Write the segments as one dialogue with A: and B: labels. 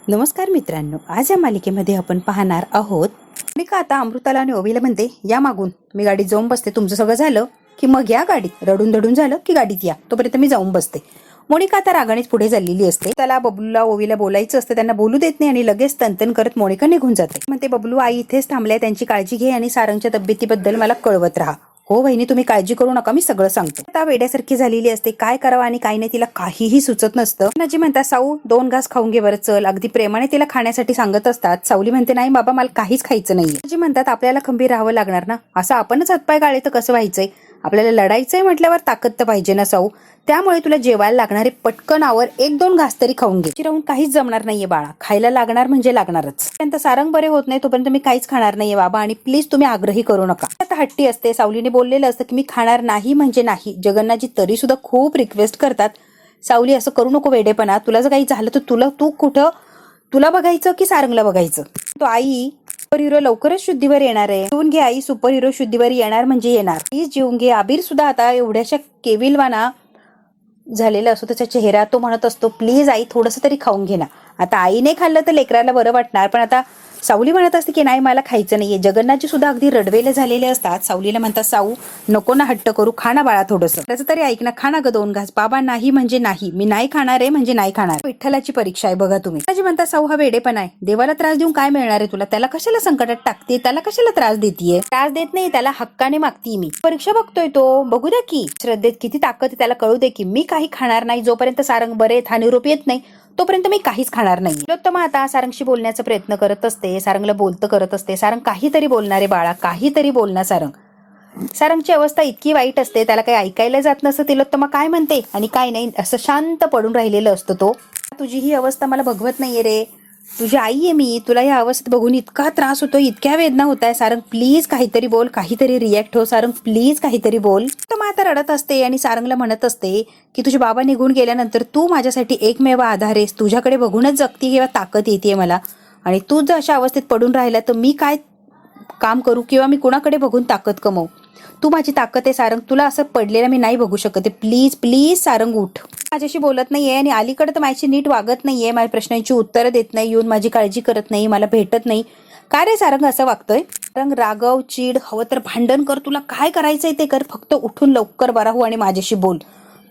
A: नमस्कार मित्रांनो, आज या मालिकेमध्ये आपण पाहणार आहोत मोनिका आता अमृताला आणि ओवीला म्हणते, या मागून मी गाडीत जाऊन बसते, तुमचं सगळं झालं की मग या गाडीत, रडून दडून झालं की गाडीत या, तोपर्यंत मी जाऊन बसते. मोनिका आता रागानेच पुढे चाललेली असते. त्याला बबलूला ओवीला बोलायचं असतं, त्यांना बोलू देत नाही आणि लगेच तनतन करत मोनिका निघून जाते. म्हणते, बबलू आई इथेच थांबले, त्यांची काळजी घे आणि सारंगच्या तब्येतीबद्दल मला कळवत राहा. हो बहिणी, तुम्ही काळजी करू नका, मी सगळं सांगतो. आता वेड्यासारखी झालेली असते, काय करावं आणि काय नाही तिला काहीही सुचत नसतं. नाजी म्हणतात, साऊ 2 घास खाऊन घे बरं, चल. अगदी प्रेमाने तिला खाण्यासाठी सांगत असतात. सावली म्हणते, नाही बाबा मला काहीच खायचं नाहीये. नाजी म्हणतात, आपल्याला खंबीर राहावं लागणार ना, असं आपणच हातपाय गाळे तर कसं व्हायचंय, आपल्याला लढायचंय म्हटल्यावर ताकद तर पाहिजे ना साऊ. त्यामुळे तुला जेवायला लागणारे पटकन आवर, 1-2 घास तरी खाऊन घे. राहून काहीच जमणार नाहीये बाळा, खायला लागणार म्हणजे लागणारच. त्यानंतर सारंग बरे होत नाही तोपर्यंत मी काहीच खाणार नाहीये बाबा, आणि प्लीज तुम्ही आग्रही करू नका. आता हट्टी असते. सावलीने बोललेलं असतं की मी खाणार नाही म्हणजे नाही. जगन्नाथजी तरी सुद्धा खूप रिक्वेस्ट करतात, सावली असं करू नको वेडेपणा, तुला जर काही झालं तर तुला बघायचं की सारंगला बघायचं. तो आई सुपर हिरो लवकरच शुद्धीवर येणार आहे, जेवून घे आई, सुपर हिरो शुद्धीवर येणार म्हणजे येणार, प्लीज जेवून घे. आबीर सुद्धा आता एवढ्याशा केविलवाना झालेला असतो त्याचा चेहरा, तो म्हणत असतो प्लीज आई थोडंसं तरी खाऊन घे ना. आता आईने खाल्लं तर लेकराला बरं वाटणार, पण आता सावली म्हणत असते की नाही मला खायचं नाहीये. जगन्नाथजी सुद्धा अगदी रडवेले झालेले असतात. सावलीला म्हणतात, साऊ नको ना हट्ट करू, खा ना बाळा थोडंसं, त्याचं तरी ऐक ना, खा ना ग 2 घास. बाबा नाही म्हणजे नाही, मी नाही खाणार आहे म्हणजे नाही खाणार. विठ्ठलाची परीक्षा आहे बघा तुम्ही. माझी म्हणतात, साऊ हा वेडेपणा आहे, देवाला त्रास देऊन काय मिळणार आहे तुला, त्याला कशाला संकटात टाकते, त्याला कशाला त्रास देतीये. त्रास देत नाही, त्याला हक्काने मागती मी. परीक्षा बघतोय तो, बघू द्या की श्रद्धेत किती ताकद आहे, त्याला कळू दे की मी काही खाणार नाही. जोपर्यंत सारंग बरे हा निरोप येत नाही तोपर्यंत मी काहीच खाणार नाही. तिलोत्तमा आता सारंगशी बोलण्याचा प्रयत्न करत असते, सारंगला बोलतं करत असते. सारंग काहीतरी बोलणारे बाळा, काहीतरी बोलणार सारंगची अवस्था इतकी वाईट असते, त्याला काही ऐकायला जात नसतं. तिलोत्तमा काय म्हणते आणि काय नाही असं शांत पडून राहिलेलं असतं. तो तुझी ही अवस्था मला बघवत नाहीये रे, तुझी आई आहे मी, तुला या अवस्थेत बघून इतका त्रास होतो, इतक्या वेदना होत आहे. सारंग प्लीज काहीतरी बोल, काहीतरी रिॲक्ट हो. सारंग प्लीज काहीतरी बोल. तर मग आता रडत असते आणि सारंगला म्हणत असते की तुझे बाबा निघून गेल्यानंतर तू माझ्यासाठी एकमेव आधार आहेस, तुझ्याकडे बघूनच जगती किंवा ताकद येते मला, आणि तू जर अशा अवस्थेत पडून राहिला तर मी काय काम करू किंवा मी कुणाकडे बघून ताकद कमवू. तू माझी ताकद आहे सारंग, तुला असं पडलेलं मी नाही बघू शकते. प्लीज प्लीज सारंग उठ. माझ्याशी बोलत नाहीये आणि अलीकडे तर माझी नीट वागत नाहीये, माझ्या प्रश्नांची उत्तरं देत नाही, येऊन माझी काळजी करत नाही, मला भेटत नाही. काय रे सारंग असं वागतोय. सारंग रागव, चीड, हवं तर भांडण कर, तुला काय करायचंय ते कर, फक्त उठून लवकर बरा हो आणि माझ्याशी बोल.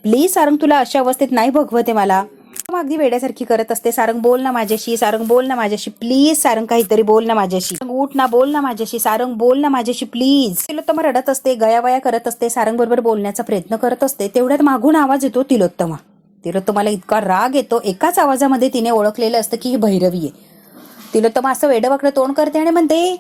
A: प्लीज सारंग, तुला अशा अवस्थेत नाही भगवत आहे मला. मग अगदी वेड्यासारखी करत असते, सारंग बोल ना माझ्याशी, सारंग बोल ना माझ्याशी, प्लीज सारंग काहीतरी बोल ना माझ्याशी, उठ ना बोल ना माझ्याशी, सारंग बोल ना माझ्याशी प्लीज. तिलोत्तमा रडत असते, गयावया करत असते, सारंग बरोबर बोलण्याचा प्रयत्न करत असते. तेवढ्यात मागून आवाज येतो तिलोत्तमाला इतका राग येतो. एकाच आवाजामध्ये तिने ओळखलेलं असतं की ही भैरवी आहे. तिलोत्तमा असं वेडवाकडं तोंड करते आणि म्हणते,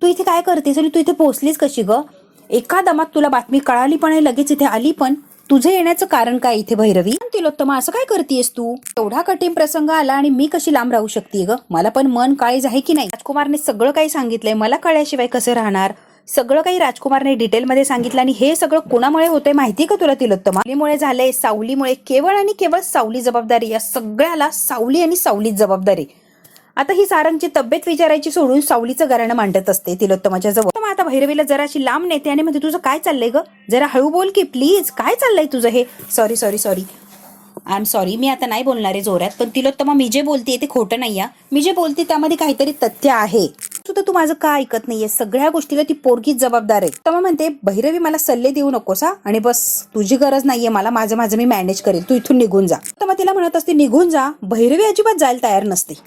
A: तू इथे काय करतेस आणि तू इथे पोहोचलीस कशी ग, एका दमात तुला बातमी कळाली पण आहे, लगेच इथे आली पण, तुझे येण्याचं कारण काय इथे भैरवी. तिलोत्तमा असं काय करतेस तू, एवढा कठीण प्रसंग आला आणि मी कशी लांब राहू शकते ग, मला पण मन काळीज आहे की नाही. राजकुमारने सगळं काही सांगितलंय, मला कळल्याशिवाय कसं राहणार. सगळं काही राजकुमारने डिटेलमध्ये सांगितलं, आणि हे सगळं कोणामुळे होतंय माहिती का तुला तिलोत्तमा. सावलीमुळे झालंय, सावलीमुळे, केवळ आणि केवळ सावली जबाबदारी. या सगळ्याला सावली आणि सावलीच जबाबदारी. आता ही सारंगची तब्येत विचारायची सोडून सावलीचं गाणं मांडत असते तिलोत्तमाच्या जवळ. मग आता भैरवीला जराशी लांब नेते आणि म्हणते, तुझं काय चाललंय ग, जरा हळू बोल की प्लीज, काय चाललंय तुझं हे. सॉरी आय एम सॉरी, मी आता नाही बोलणार आहे जोरात, पण तिलोत्तमा मी जे बोलते ते खोटं नाही, मी जे बोलते त्यामध्ये काहीतरी तथ्य आहे. सुद्धा तू माझं का ऐकत नाहीये, सगळ्या गोष्टीला ती पोरगीच जबाबदार आहे. तर मग म्हणते, भैरवी मला सल्ले देऊ नकोस हा, आणि बस तुझी गरज नाहीये मला, माझं मी मॅनेज करेल, तू इथून निघून जा. तर मग तिला म्हणत असते निघून जा. भैरवी अजिबात जायला तयार नसते.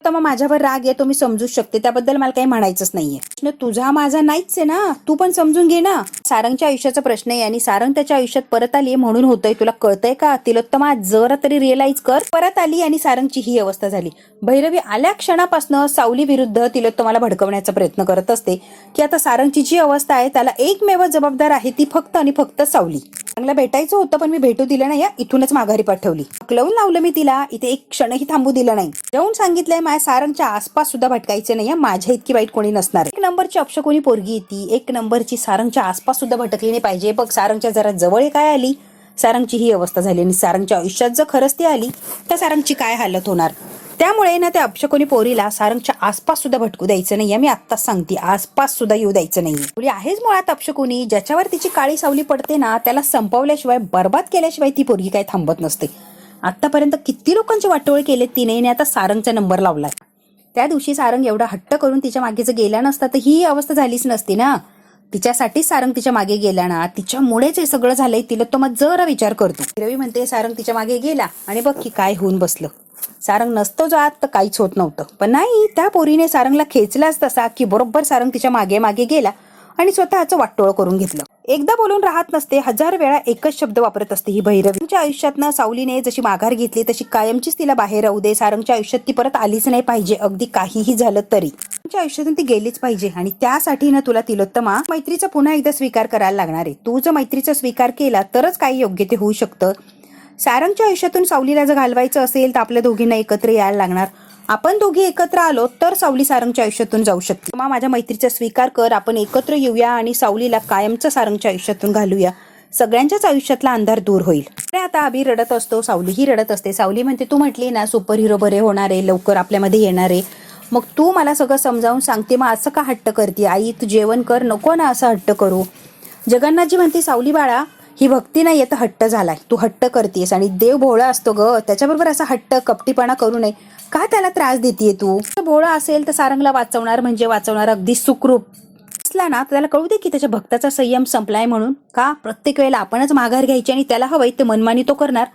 A: तर मग माझ्यावर राग येतो, मी समजूच शकते, त्याबद्दल मला काही म्हणायचंच नाहीये. तुझा माझा नाहीच आहे ना, तू पण समजून घे ना. सारंगच्या आयुष्याचा प्रश्न आहे आणि सारंग त्याच्या आयुष्यात परत आली म्हणून होतंय, तुला कळतंय का तिलोत्तमा, जरा तरी रिअलाइज कर. परत आली आणि सारंगची ही अवस्था झाली. भैरवी आल्या क्षणापासून सावली विरुद्ध तिलोत्तमाला भडकवण्याचा प्रयत्न करत असते की आता सारंगची जी अवस्था आहे त्याला एकमेव जबाबदार आहे ती फक्त आणि फक्त सावली. चांगला भेटायचं होतं पण मी भेटू दिलं नाही, इथूनच माघारी पाठवली. क्लवून लावलं मी तिला, इथे एक क्षणही थांबू दिलं नाही. जाऊन सांगितलंय माझ्या सारंगच्या आसपास सुद्धा भटकायचं नाही, माझ्या इतकी वाईट कोणी नसणार. 1 नंबरची अपशकुनी पोरगी येते, 1 नंबरची सारंगच्या आसपास सुद्धा भटकली नाही पाहिजे. बघ सारंगच्या जरा जवळ काय आली, सारंगची ही अवस्था झाली, आणि सारंगच्या आयुष्यात जर खरंच ती आली तर सारंगची काय हालत होणार. त्यामुळे ना त्या अपशकुनी पोरीला सारंगच्या आसपास सुद्धा भटकू द्यायचं नाहीये, मी आत्ताच सांगते, आसपास सुद्धा येऊ द्यायचं नाहीये. पोरी आहेच मुळात अपशकुनी, ज्याच्यावर तिची काळी सावली पडते ना त्याला संपवल्याशिवाय, बर्बाद केल्याशिवाय ती पोरगी काय थांबत नसते. आतापर्यंत किती लोकांचे वाटोळे केलेत तिने आणि आता सारंगचा नंबर लावलाय. त्या दिवशी सारंग एवढा हट्ट करून तिच्या मागे जर गेला नसता तर ही अवस्था झालीच नसती ना. तिच्यासाठीच सारंग तिच्या मागे गेला ना, तिच्यामुळेच हे सगळं झालंय. तिला तो मग जरा विचार करतो. रवी म्हणते सारंग तिच्या मागे गेला आणि बघ की काय होऊन बसलं. सारंग नसतो जात तर काहीच होत नव्हतं. पण नाही, त्या पोरीने सारंगला खेचलाच तसा की बरोबर सारंग तिच्या मागे मागे गेला आणि स्वतःचं वाटोळं करून घेतलं. एकदा बोलून राहत नसते, 1000 वेळा एकच शब्द वापरत असते ही भैरवी. तिच्या आयुष्यातनं सावलीने जशी माघार घेतली तशी कायमचीच तिला बाहेर राहू दे. सारंगच्या आयुष्यात ती परत आलीच नाही पाहिजे. अगदी काहीही झालं तरी तिच्या आयुष्यातून ती गेलीच पाहिजे. आणि त्यासाठी ना तुला तिलोत्तमा मैत्रीचा पुन्हा एकदा स्वीकार करायला लागणार आहे. तू जर मैत्रीचा स्वीकार केला तरच काही योग्य ते होऊ शकतं. सारंगच्या आयुष्यातून सावलीला जर घालवायचं असेल तर आपल्या दोघींना एकत्र यायला लागणार. आपण दोघी एकत्र आलो तर सावली सारंगच्या आयुष्यातून जाऊ शकते. माझ्या मैत्रीचा स्वीकार कर, आपण एकत्र येऊया आणि सावलीला कायमचं सारंगच्या आयुष्यातून घालूया. सगळ्यांच्याच आयुष्यातला अंधार दूर होईल. आता अभि रडत असतो, सावलीही रडत असते. सावली म्हणते तू म्हटली ना सुपर हिरो बरे होणार आहे, लवकर आपल्यामध्ये येणार आहे. मग तू मला सगळं समजावून सांगते, मग असं का हट्ट करते? आई तू जेवण कर, नको ना असं हट्ट करू. जगन्नाथजी म्हणते सावली बाळा ही भक्ती नाही तर हट्ट झालाय. तू हट्ट करतेस आणि देव भोळा असतो ग, त्याच्याबरोबर असा हट्ट कपटीपणा करू नये. का त्याला त्रास देतीये तू? भोळा असेल तर सारंगला वाचवणार म्हणजे वाचवणार अगदी सुखरूप असला ना तर त्याला कळू दे की त्याच्या भक्ताचा संयम संपलाय म्हणून. का प्रत्येक वेळेला आपणच माघार घ्यायची आणि त्याला हवंय ते मनमानी तो करणार?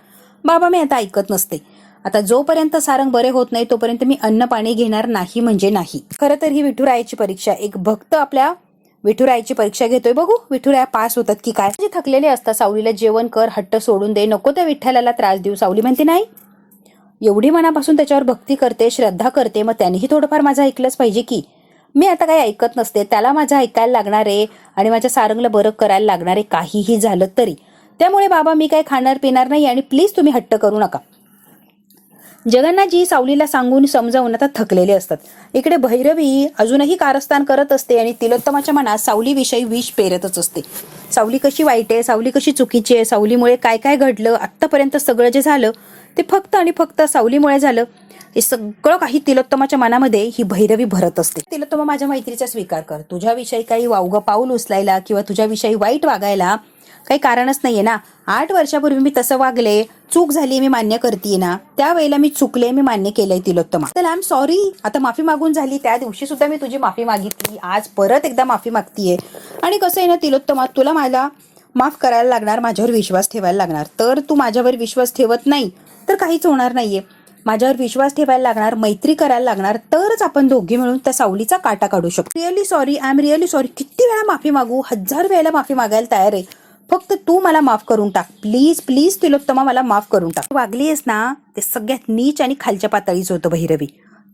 A: बाबा मी आता ऐकत नसते. आता जोपर्यंत सारंग बरे होत नाही तोपर्यंत मी अन्न पाणी घेणार नाही म्हणजे नाही. खरं तर ही विठुरायाची परीक्षा. एक भक्त आपल्या विठुरायाची परीक्षा घेतोय. बघू विठुराया पास होतात की काय. जे थकलेले असतात सावलीला जेवण कर, हट्ट सोडून दे, नको त्या विठ्ठलाला त्रास देऊ. सावली म्हणते नाही, एवढी मनापासून त्याच्यावर भक्ती करते, श्रद्धा करते, मग त्यानेही थोडंफार माझं ऐकलंच पाहिजे की. मी आता काही ऐकत नसते, त्याला माझं ऐकायला लागणार आहे आणि माझ्या सारंगला बरं करायला लागणार आहे काहीही झालं तरी. त्यामुळे बाबा मी काय खाणार पिणार नाही आणि प्लीज तुम्ही हट्ट करू नका. जगन्नाथजी सावलीला सांगून समजावून आता थकलेले असतात. इकडे भैरवी अजूनही कारस्थान करत असते आणि तिलोत्तमाच्या मनात सावलीविषयी विष पेरतच असते. सावली कशी वाईट आहे, सावली कशी चुकीची आहे, सावलीमुळे काय काय घडलं, आत्तापर्यंत सगळं जे झालं ते फक्त आणि फक्त सावलीमुळे झालं. हे सगळं काही तिलोत्तमाच्या मनामध्ये ही भैरवी भरत असते. तिलोत्तमा माझ्या मैत्रीचा स्वीकार कर. तुझ्याविषयी काही वावगं पाऊल उचलायला किंवा तुझ्याविषयी वाईट वागायला काही कारणच नाहीये ना. 8 वर्षापूर्वी मी तसं वागले, चूक झाली मी मान्य करते ना. त्यावेळेला मी चुकले, मी मान्य केलंय तिलोत्तमा. तर आय एम सॉरी. आता माफी मागून झाली, त्या दिवशी सुद्धा मी तुझी माफी मागितली, आज परत एकदा माफी मागतीये. आणि कसं आहे ना तिलोत्तमा, तुला मला माफ करायला लागणार, माझ्यावर विश्वास ठेवायला लागणार. तर तू माझ्यावर विश्वास ठेवत नाही तर काहीच होणार नाहीये. माझ्यावर विश्वास ठेवायला लागणार, मैत्री करायला लागणार, तरच आपण दोघे मिळून त्या सावलीचा काटा काढू शकतो. Really sorry, I am really sorry. किती वेळा माफी मागू? 1000 वेळेला माफी मागायला तयार आहे. फक्त तू मला माफ करून टाक प्लीज प्लीज. तिलोत्तमा मला माफ करून टाक. वागलीयस ना ते सगळ्यात नीच आणि खालच्या पातळीच होतं भैरवी.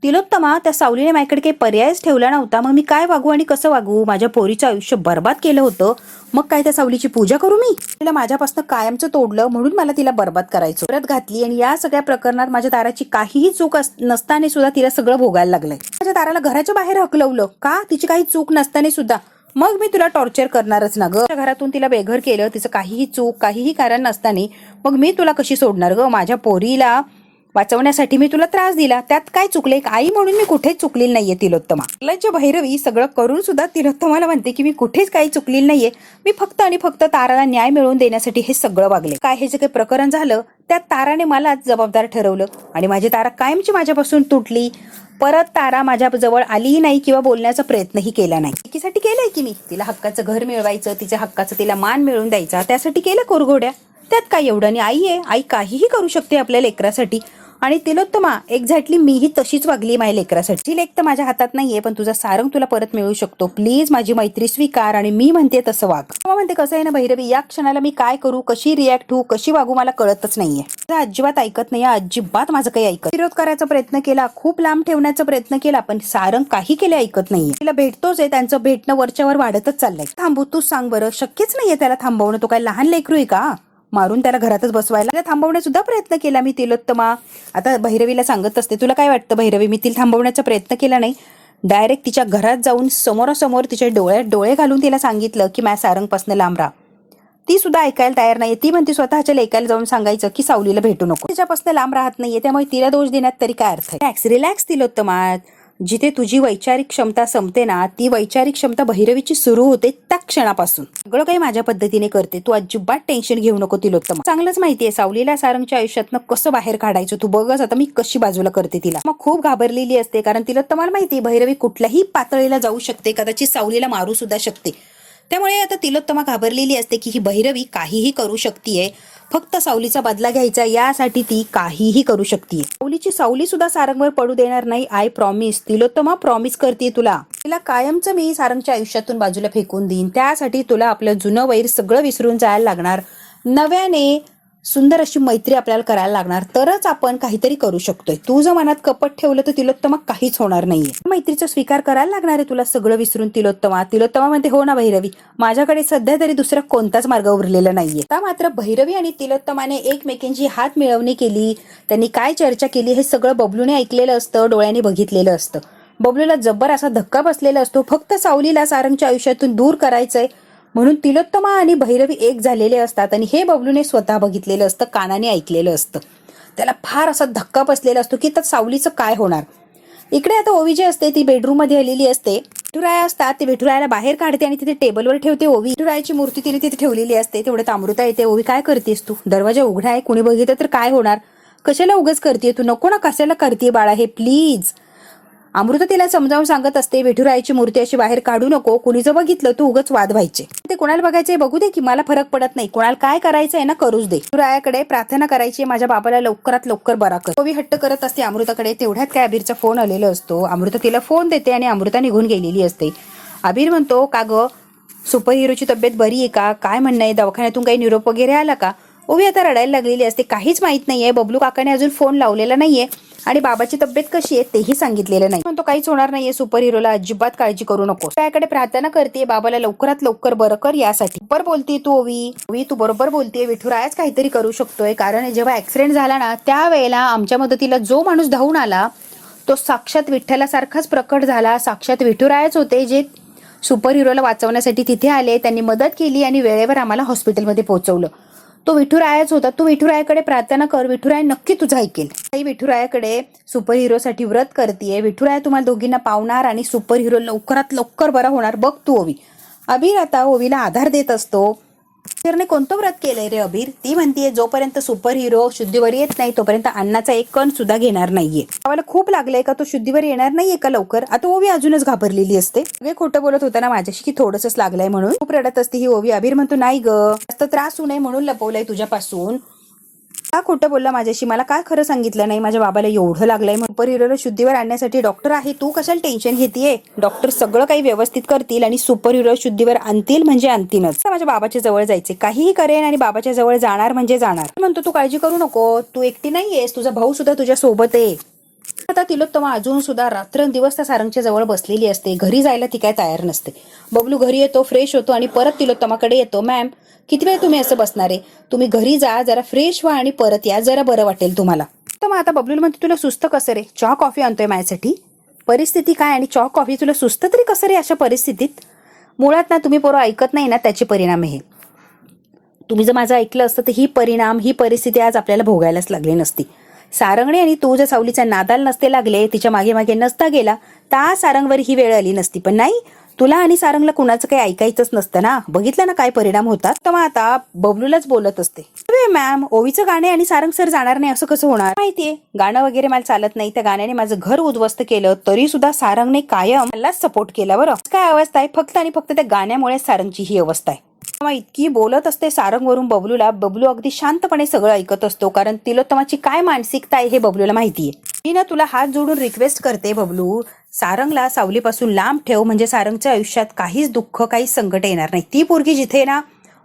A: तिलोत्तमा त्या सावलीने माझ्याकडे काही पर्यायच ठेवला नव्हता. मग मी काय वागू आणि कसं वागू? माझ्या पोरीचं आयुष्य बर्बाद केलं होतं. मग काय त्या सावलीची पूजा करू मी? तिला माझ्यापासून कायमचं तोडलं म्हणून मला तिला बर्बाद करायचं. परत घातली आणि या सगळ्या प्रकरणात माझ्या ताराची काहीही चूक नसताना सुद्धा तिला सगळं भोगायला लागलंय. माझ्या ताराला घराच्या बाहेर हकलवलं का? तिची काही चूक नसताना सुद्धा. मग मी तुला टॉर्चर करणारच ना ग. घरातून तिला बेघर केलं, तिचं काहीही चूक काहीही कारण नसताना मग मी तुला कशी सोडणार ग? माझ्या पोरीला वाचवण्यासाठी मी तुला त्रास दिला, त्यात काय चुकले? आई म्हणून मी कुठेच चुकलेली नाहीये तिलोत्तमा. लज्ज भैरवी सगळं करून सुद्धा तिलोत्तमाला म्हणते की मी कुठेच काही चुकलेली नाहीये. मी फक्त आणि फक्त ताराला न्याय मिळवून देण्यासाठी हे सगळं वागले. काय हे जे काही प्रकरण झालं त्यात ताराने मलाच जबाबदार ठरवलं आणि माझी तारा कायमची माझ्यापासून तुटली. परत तारा माझ्या जवळ आलीही नाही किंवा बोलण्याचा प्रयत्नही केला नाही. एकीसाठी केलंय की मी तिला हक्काचं घर मिळवायचं, तिच्या हक्काचं तिला मान मिळवून द्यायचा, त्यासाठी केलं कोरघोड्या. त्यात काय एवढं? आणि आई आहे, आई काहीही करू शकते आपल्या लेकरासाठी. आणि तिलोत्तमा एक्झॅक्टली मीही तशीच वागली माझ्या लेकरासाठी. लेक तर माझ्या हातात नाहीये पण तुझा सारंग तुला परत मिळू शकतो. प्लीज माझी मैत्री स्वीकार आणि मी म्हणते तसं वाग. म्हणते कसं आहे ना भैरवी, या क्षणाला मी काय करू, कशी रिॲक्ट होऊ, कशी वागू मला कळतच नाहीये. अजिबात ऐकत नाही, अजिबात माझं काही ऐकत. विरोध करायचा प्रयत्न केला, खूप लांब ठेवण्याचा प्रयत्न केला पण सारंग काही केले ऐकत नाहीये. तिला भेटतोच आहे, त्यांचं भेटणं वरच्यावर वाढतच चाललंय. थांबू तूच सांग बरं, शक्यच नाहीये त्याला थांबवणं. तो काय लहान लेकरू आहे का? मारून त्याला घरातच बसवायला. थांबवण्याचा सुद्धा प्रयत्न केला मी तिलोत्तमा. आता भैरवीला सांगत असते, तुला काय वाटतं भैरवी, मी तिला थांबवण्याचा प्रयत्न केला नाही. डायरेक्ट तिच्या घरात जाऊन समोरासमोर तिच्या डोळ्यात डोळे घालून तिला सांगितलं की माझ्या सारंगपासून लांब राहा. ती सुद्धा ऐकायला तयार नाहीये. ती म्हणते स्वतःच्या लेकाला जाऊन सांगायचं की सावलीला भेटू नको. तिच्यापासून लांब राहत नाहीये, त्यामुळे तिला दोष देण्यात तरी काय अर्थ आहे? रिलॅक्स तिलोत्तमा, जिथे तुझी वैचारिक क्षमता संपते ना, ती वैचारिक क्षमता भैरवीची सुरू होते त्या क्षणापासून. सगळं काही माझ्या पद्धतीने करते, तू अजिबात टेन्शन घेऊ नको तिलोत्तमा. चांगलंच माहितीये सावलीला सारंगच्या आयुष्यातनं कसं बाहेर काढायचं. तू बघच आता मी कशी बाजूला करते तिला. मग खूप घाबरलेली असते, कारण तिलोत्तमाला माहिती भैरवी कुठल्याही पातळीला जाऊ शकते, कदाचित सावलीला मारू सुद्धा शकते. त्यामुळे आता तिलोत्तमा घाबरलेली असते की ही भैरवी काहीही करू शकतीये, फक्त सावलीचा बदला घ्यायचा यासाठी ती काहीही करू शकते. सावली सुद्धा सारंगवर पडू देणार नाही. I promise. तिलोत्तमा प्रॉमिस करते तुला. तिला कायमचं मी सारंगच्या आयुष्यातून बाजूला फेकून देईन. त्यासाठी तुला आपलं जुनं वैर सगळं विसरून जायला लागणार. नव्याने सुंदर अशी मैत्री आपल्याला करायला लागणार, तरच आपण काहीतरी करू शकतोय. तू जर मनात कपट ठेवलं तर तिलोत्तमा काहीच होणार नाहीये. मैत्रीचा स्वीकार करायला लागणार आहे तुला सगळं विसरून. तिलोत्तमा म्हणते हो ना भैरवी, माझ्याकडे सध्या तरी दुसरा कोणताच मार्ग उरलेला नाहीये. आता मात्र भैरवी आणि तिलोत्तमाने एकमेकांची हात मिळवणी केली. त्यांनी काय चर्चा केली हे सगळं बबलूने ऐकलेलं असतं, डोळ्यांनी बघितलेलं असतं. बबलूला जब्बर असा धक्का बसलेला असतो. फक्त सावलीला सारंगच्या आयुष्यातून दूर करायचंय म्हणून तिलोत्तमा आणि भैरवी एक झालेले असतात. आणि हे बबलूने स्वतः बघितलेलं असतं, कानाने ऐकलेलं असतं. त्याला फार असा धक्का बसलेला असतो की तर सावलीचं काय होणार. इकडे आता ओवी जी असते ती बेडरूम मध्ये आलेली असते. विठुराया असतात, ते विठुरायाला बाहेर काढते आणि तिथे टेबलवर ठेवते. ओवी विठुरायाची मूर्ती तिने तिथे ठेवलेली असते. तेवढ्यात अमृता येते. ओवी काय करतेस तू, दरवाजा उघडा आहे, कुणी बघितलं तर काय होणार, कशाला उगाच करतेय तू, नको ना कशाला करतेय बाळा हे प्लीज. अमृता तिला समजावून सांगत असते विठुरायाची मूर्ती अशी बाहेर काढू नको, कुणी जर बघितलं तू उगाच वाद व्हायचे. ते कोणाला बघायचंय बघू दे की, मला फरक पडत नाही. कोणाला काय करायचंय ना करूच दे. विठुरायाकडे प्रार्थना करायची माझ्या बाबाला लवकरात लवकर बरा कर. ओवी हट्ट करत असते अमृताकडे. तेवढ्यात काय अबीरचा फोन आलेला असतो. अमृता तिला फोन देते आणि अमृता निघून गेलेली असते. अबीर म्हणतो का ग सुपर हिरोची तब्येत बरी आहे का, काय म्हणणं आहे, दवाखान्यातून काही निरोप वगैरे आला का. ओवी आता रडायला लागलेली असते. काहीच माहित नाहीये, बबलू काकाने अजून फोन लावलेला नाहीये आणि बाबाची तब्येत कशी आहे तेही सांगितलेलं नाही. म्हणतो काहीच होणार नाहीये, सुपर हिरोला अजिबात काळजी करू नको. त्याकडे प्रार्थना करते बाबाला लवकरात लवकर बरं कर यासाठी. बरोबर बोलते तू ओवी, तू बरोबर बोलतेय. विठुरायाच काहीतरी करू शकतोय, कारण जेव्हा ऍक्सिडेंट झाला ना त्यावेळेला आमच्या मदतीला जो माणूस धावून आला तो साक्षात विठ्ठलासारखाच प्रकट झाला. साक्षात विठुरायाच होते जे सुपर हिरोला वाचवण्यासाठी तिथे आले. त्यांनी मदत केली आणि वेळेवर आम्हाला हॉस्पिटलमध्ये पोहोचवलं. तो विठुरायाच होता. तू विठुरायाकडे प्रार्थना कर, विठुराया नक्की तुझं ऐकेल. आई विठुरायाकडे सुपर हिरोसाठी व्रत करतेय. विठुराया तुम्हाला दोघींना पावणार आणि सुपर हिरो लवकरात लवकर बरा होणार बघ तू ओवी. अबीर आता ओवीला आधार देत असतो. अबीरने कोणतं व्रत केलंय रे अबीर. ती म्हणतीये जोपर्यंत सुपर हिरो शुद्धीवर येत नाही तोपर्यंत अन्नाचा एक कण सुद्धा घेणार नाहीये. आम्हाला खूप लागलंय का तो शुद्धीवर येणार नाहीये का लवकर. आता ओवी अजूनच घाबरलेली असते. सगळे खोटं बोलत होता ना माझ्याशी की थोडंसंच लागलंय म्हणून. खूप रडत असते ही ओवी. अबीर म्हणतो नाही ग, जास्त त्रास होऊ नये म्हणून लपवलंय तुझ्यापासून. का खोटं बोलला माझ्याशी, मला काय खरं सांगितलं नाही. माझ्या बाबाला एवढं लागलंय सुपर हिरोला शुद्धीवर आणण्यासाठी डॉक्टर आहे, तू कशाला टेन्शन घेतीये. डॉक्टर सगळं काही व्यवस्थित करतील आणि सुपर हिरो शुद्धीवर आणतील म्हणजे आणतीलच. माझ्या बाबाच्या जवळ जायचे, काहीही करेन आणि बाबाच्या जवळ जाणार म्हणजे जाणार. म्हणतो तू काळजी करू नको, तू एकटी नाहीयेस, तुझा भाऊ सुद्धा तुझ्या सोबत आहे. आता तिलोत्तमा अजून सुद्धा रात्रंदिवस त्या सारंगच्या जवळ बसलेली असते. घरी जायला ती काय तयार नसते. बबलू घरी येतो, फ्रेश होतो आणि परत तिलोत्तमाकडे येतो. मॅम किती वेळ तुम्ही असं बसणार आहे, तुम्ही घरी जा, जरा फ्रेश व्हा आणि परत या, जरा बरं वाटेल तुम्हाला. तर मग आता बबलू म्हणते तुला सुस्त कसं रे, चहा कॉफी आणतोय माझ्यासाठी. परिस्थिती काय आणि चहा कॉफी, तुला सुस्त तरी कसं रे अशा परिस्थितीत. मुळात ना तुम्ही पोरं ऐकत नाही ना त्याचे परिणाम हे. तुम्ही जर माझं ऐकलं असतं तर ही परिस्थिती आज आपल्याला भोगायलाच लागली नसती. सारंगणे आणि तू जर सावलीचा नादाला नसते लागले, तिच्या मागे मागे नसता गेला तर सारंगवर ही वेळ आली नसती. पण नाही, तुला आणि सारंगला कुणाचं काही ऐकायचंच नसतं ना. बघितलं ना काय परिणाम होतात. तर मग आता बबलूलाच बोलत असते, मॅम ओवीचं गाणे आणि सारंग सर जाणार नाही असं कसं होणार. माहितीये गाणं वगैरे मला चालत नाही, त्या गाण्याने माझं घर उद्ध्वस्त केलं, तरी सुद्धा सारंगने कायम त्यालाच सपोर्ट केला. बरं काय अवस्था आहे, फक्त आणि फक्त त्या गाण्यामुळे सारंगची ही अवस्था आहे. मग इतकी बोलत असते सारंगवरून बबलूला. बबलू अगदी शांतपणे सगळं ऐकत असतो, कारण तिलोत्तमाची काय मानसिकता आहे हे बबलूला माहितीये. मी ना तुला हात जोडून रिक्वेस्ट करते बबलू, सारंगला सावलीपासून लांब ठेव, म्हणजे सारंगच्या आयुष्यात काहीच दुःख काही संकट येणार नाही. ती पोरगी जिथे ना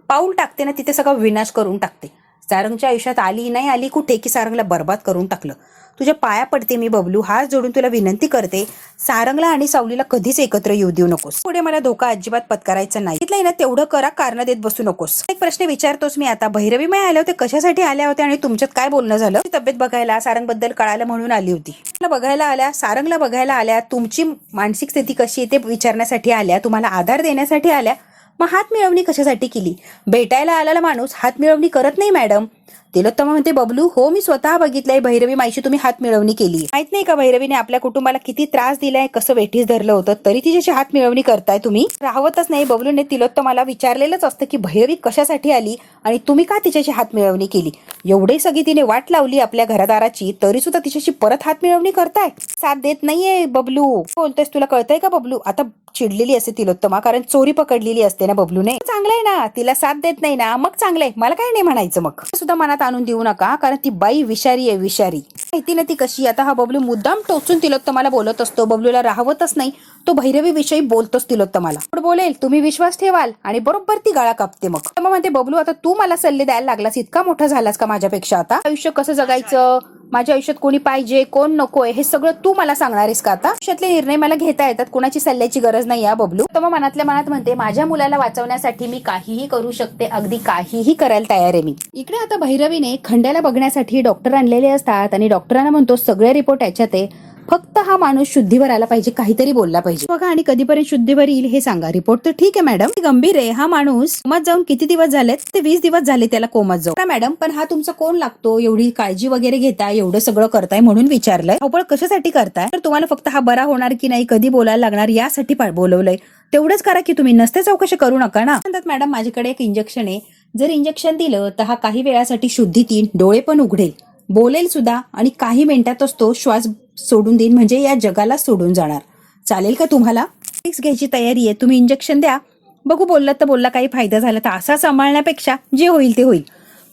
A: पाऊल टाकते ना तिथे सगळं विनाश करून टाकते. सारंगच्या आयुष्यात आली नाही आली कुठे की सारंगला बर्बाद करून टाकलं. तुझ्या पाया पडते मी बबलू, हात जोडून तुला विनंती करते, सारंगला आणि सावलीला कधीच एकत्र येऊ देऊ नकोस. पुढे मला धोका अजिबात पत्करायचा नाही. ना तेवढं करा, कारण देत बसू नकोस. एक प्रश्न विचारतोस मी आता, भैरवी माय आल्या होत्या कशासाठी आल्या होत्या आणि तुमच्यात काय बोलणं झालं. तब्येत बघायला, सारंग बद्दल कळायला म्हणून आली होती. बघायला आल्या, सारंगला बघायला आल्या, तुमची मानसिक स्थिती कशी आहे ते विचारण्यासाठी आल्या, तुम्हाला आधार देण्यासाठी आल्या. मग हात मिळवणी कशासाठी केली. भेटायला आलेला माणूस हात मिळवणी करत नाही मॅडम. तिलोत्तमा म्हणते, बबलू हो मी स्वतः बघितलंय, भैरवी माईशी तुम्ही हात मिळवणी केली. माहित नाही का भैरवीने आपल्या कुटुंबाला किती त्रास दिलाय, कसं वेठीस धरलं होतं, तरी तिच्याशी हात मिळवणी करताय तुम्ही. राहवतच नाही. बबलूने तिलोत्तमाला विचारलेलंच असतं की भैरवी कशासाठी आली आणि तुम्ही का तिच्याशी हात मिळवणी केली. एवढे सगळी तिने वाट लावली आपल्या घरादाराची, तरी सुद्धा तिच्याशी परत हात मिळवणी करताय. साथ देत नाहीये बबलू. बोलतोयस, तुला कळतंय का बबलू. आता चिडलेली असते तिलोत्तमा, कारण चोरी पकडलेली असते ना बबलूने. चांगलंय ना, तिला साथ देत नाही ना, मग चांगलंय, मला काय नाही म्हणायचं. मग सुद्धा मनात आणून देऊ नका, कारण ती बाई विषारी आहे, विषारी. माहिती ना ती कशी. आता हा बबलू मुद्दाम टोचून तिलोत्तमाला बोलत असतो. बबलूला राहवतच नाही. तो भैरवी विषयी बोलतोच तिलोत्तमाला. बोलेल तुम्ही विश्वास ठेवाल आणि बरोबर ती गळा कापते. मग म्हणते, बबलू आता तू मला सल्ले द्यायला लागलास, इतका मोठा झालास का माझ्यापेक्षा. आता आयुष्य कसं जगायचं, माझ्या आयुष्यात कोणी पाहिजे कोण नकोय हे सगळं तू मला सांगणार आहेस का. आता आयुष्यातले निर्णय मला घेता येतात, कोणाची सल्ल्याची गरज नाही या बबलू. तर मग मनातल्या मनात म्हणते, माझ्या मुलाला वाचवण्यासाठी मी काहीही करू शकते, अगदी काहीही करायला तयार आहे मी. इकडे आता भैरवीने खंड्याला बघण्यासाठी डॉक्टर आणलेले असतात आणि डॉक्टरांना म्हणतो सगळे रिपोर्ट याच्यात आहे, फक्त हा माणूस शुद्धीवर आला पाहिजे, काहीतरी बोलला पाहिजे बघा, आणि कधीपर्यंत शुद्धीवर येईल हे सांगा. रिपोर्ट तर ठीक आहे मॅडम, गंभीर आहे. हा माणूस कोमात जाऊन किती दिवस झालेत, ते 20 दिवस झाले त्याला कोमात जाऊन. मॅडम पण हा तुमचा कोण लागतो, एवढी काळजी वगैरे घेताय, एवढं सगळं करताय म्हणून विचारलंय. धावपळ कशासाठी करताय, तर तुम्हाला फक्त हा बरा होणार की नाही, कधी बोलायला लागणार यासाठी बोलवलंय, तेवढंच करा की तुम्ही, नसते चौकशी करू नका ना. म्हणतात मॅडम माझ्याकडे एक इंजेक्शन आहे, जर इंजेक्शन दिलं तर हा काही वेळासाठी शुद्धीत येईल, डोळे पण उघडेल, बोलेल सुद्धा आणि काही मिनिटातच तो श्वास सोडून देईन, म्हणजे या जगाला सोडून जाणार. चालेल का तुम्हाला. फिक्स घ्यायची तयारी आहे, तुम्ही इंजेक्शन द्या, बघू बोललात तर बोलला, काही फायदा झाला तर असा सांभाळण्यापेक्षा जे होईल ते होईल.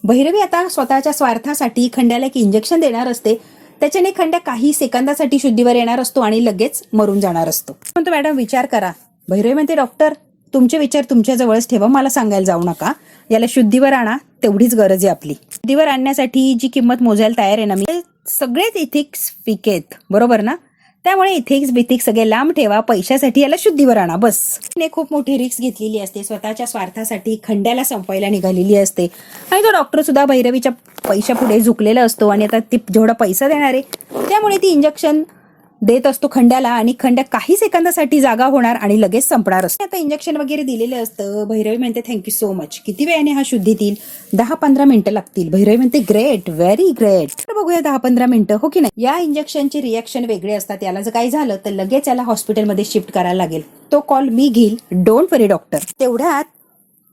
A: भैरवी आता स्वतःच्या स्वार्थासाठी खंड्याला एक इंजेक्शन देणार असते, त्याच्याने खंड्या काही सेकंदासाठी शुद्धीवर येणार असतो आणि लगेच मरून जाणार असतो. म्हणतो मॅडम विचार करा. भैरवी म्हणते, डॉक्टर तुमचे विचार तुमच्या जवळच ठेवा, मला सांगायला जाऊ नका, याला शुद्धीवर आणा, तेवढीच गरज आहे आपली. शुद्धीवर आणण्यासाठी जी किंमत मोजायला तयार आहे ना मी, सगळेच इथिक्स फिक आहेत, बरोबर ना. त्यामुळे इथिक्स बिथिक्स सगळे लांब ठेवा, पैशासाठी याला शुद्धीवर आणा बस. तिने खूप मोठी रिस्क घेतलेली असते, स्वतःच्या स्वार्थासाठी खंड्याला संपवायला निघालेली असते आणि तो डॉक्टर सुद्धा भैरवीच्या पैशापुढे झुकलेला असतो आणि आता ती जेवढा पैसा देणार आहे त्यामुळे ती इंजेक्शन देत असतो खंड्याला आणि खंड्या काही सेकंदासाठी जागा होणार आणि लगेच संपणार असतो. आता इंजेक्शन वगैरे दिलेलं असतं. भैरवी म्हणते थँक्यू सो मच. किती वेळाने हा शुद्धीत येईल, 10-15 मिनिटं लागतील. भैरवी म्हणते ग्रेट, व्हेरी ग्रेट. तर बघूया 10-15 मिनिटं हो की नाही. या इंजेक्शनचे रिएक्शन वेगळे असतात, याला जर काही झालं तर लगेच याला हॉस्पिटलमध्ये शिफ्ट करायला लागेल. तो कॉल मी घेईल, डोंट वरी डॉक्टर. तेवढ्यात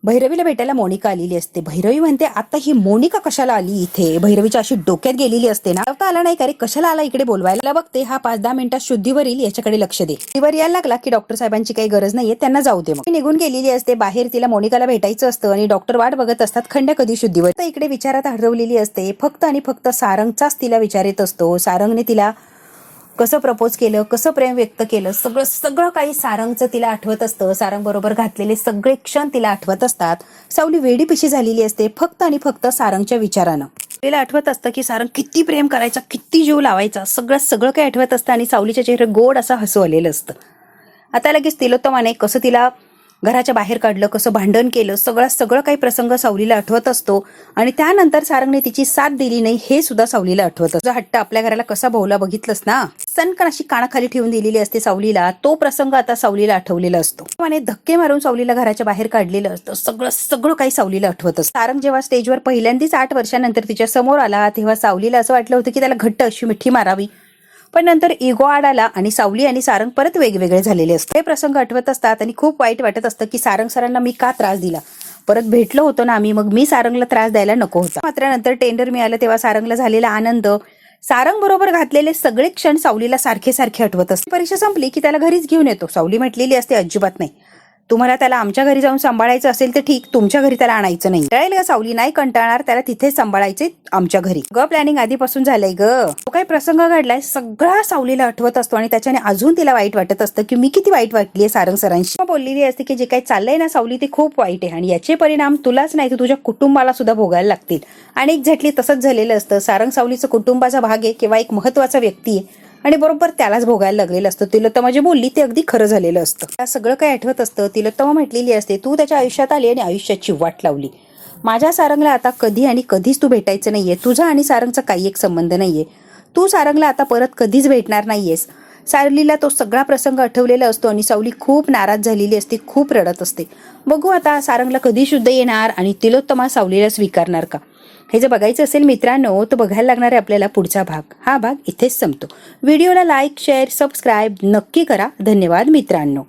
A: भैरवीला भेटायला मोनिका आलेली असते. भैरवी म्हणते आता ही मोनिका कशाला आली इथे, भैरवीच्या अशी डोक्यात गेलेली असते ना, आता आला नाही का रे, कशाला आला इकडे बोलवायला. बघते हा 5-10 मिनिटात शुद्धीवर येईल, याच्याकडे लक्ष दे. शुद्धीवर यायला लागला की डॉक्टर साहेबांची काही गरज नाहीये, त्यांना जाऊ दे. मग निघून गेलेली असते बाहेर, तिला मोनिकाला भेटायचं असतं आणि डॉक्टर वाट बघत असतात खंड्या कधी शुद्धीवर. तर इकडे विचारात हरवलेली असते, फक्त आणि फक्त सारंगचाच तिला विचार येत असतो. सारंगने तिला कसं प्रपोज केलं, कसं प्रेम व्यक्त केलं, सगळं सगळं काही सारंगचं तिला आठवत असतं. सारंग बरोबर घातलेले सगळे क्षण तिला आठवत असतात. सावली वेडीपिशी झालेली असते फक्त आणि फक्त सारंगच्या विचारानं. तिला आठवत असतं की सारंग किती प्रेम करायचा, किती जीव लावायचा, सगळं काही आठवत असतं आणि सावलीच्या चेहरे गोड असं हसू आलेलं असतं. आता लगेच तिलोत्तमाने कसं तिला घराच्या बाहेर काढलं, कसं भांडण केलं, सगळं काही प्रसंग सावलीला आठवत असतो आणि त्यानंतर सारंगने तिची साथ दिली नाही हे सुद्धा सावलीला आठवत असतं. हट्ट आपल्या घराला कसा भोवला बघितलंस ना, सनकन अशी कानाखाली ठेवून दिलेली असते सावलीला, तो प्रसंग आता सावलीला आठवलेला असतो. आणि धक्के मारून सावलीला घराच्या बाहेर काढलेलं असतं. सगळं काही सावलीला आठवत असतं. सारंग जेव्हा स्टेजवर पहिल्यांदाच 8 वर्षानंतर तिच्या समोर आला तेव्हा सावलीला असं वाटलं होतं की त्याला घट्ट अशी मिठी मारावी, पण नंतर इगो आड आला आणि सावली आणि सारंग परत वेगवेगळे झालेले असते. हे प्रसंग आठवत असतात आणि खूप वाईट वाटत असतं की सारंग सरांना मी का त्रास दिला, परत भेटलो होतो ना आम्ही, मग मी सारंगला त्रास द्यायला नको होता. मात्र नंतर टेंडर मिळालं तेव्हा सारंगला झालेला आनंद, सारंग बरोबर घातलेले सगळे क्षण सावलीला सारखे आठवत असते. परीक्षा संपली की त्याला घरीच घेऊन येतो. सावली म्हटलेली असते अजिबात नाही, तुम्हाला त्याला आमच्या घरी जाऊन सांभाळायचं असेल तर ठीक, तुमच्या घरी त्याला आणायचं नाही. कळेल का सावली, नाही कंटाळणार, त्याला तिथेच सांभाळायचे आमच्या घरी. प्लॅनिंग आधीपासून झालंय तो काही प्रसंग घडलाय सगळा सावलीला आठवत असतो आणि त्याच्याने अजून तिला वाईट वाटत असतं की मी किती वाईट वाटलीये सारंग सरांशी. बोललेली असते की जे काही चाललंय ना सावली ते खूप वाईट आहे आणि याचे परिणाम तुलाच नाही तर तुझ्या कुटुंबाला सुद्धा भोगायला लागतील. आणि एक्झॅक्टली तसंच झालेलं असतं. सारंग सावलीचं कुटुंबाचा भाग आहे किंवा एक महत्वाचा व्यक्ती आहे आणि बरोबर त्यालाच भोगायला लागलेलं असतं. तिलोत्तमा जे बोलली ते अगदी खरं झालेलं असतं. त्या सगळं काही आठवत असतं. तिलोत्तमा म्हटलेली असते तू त्याच्या आयुष्यात आली आणि आयुष्याची वाट लावली. माझ्या सारंगला आता कधी आणि कधीच तू भेटायचं नाहीये. तुझा आणि सारंगचा काही एक संबंध नाहीये. तू सारंगला आता परत कधीच भेटणार नाहीयेस. सावलीला तो सगळा प्रसंग आठवलेला असतो आणि सावली खूप नाराज झालेली असते, खूप रडत असते. बघू आता सारंगला कधी शुद्ध येणार आणि तिलोत्तमा सावलीला स्वीकारणार का. हे जर बघायचं असेल मित्रांनो तर बघायला लागणार आहे आपल्याला पुढचा भाग. हा भाग इथेच संपतो. व्हिडिओला लाईक शेअर सबस्क्राईब नक्की करा. धन्यवाद मित्रांनो.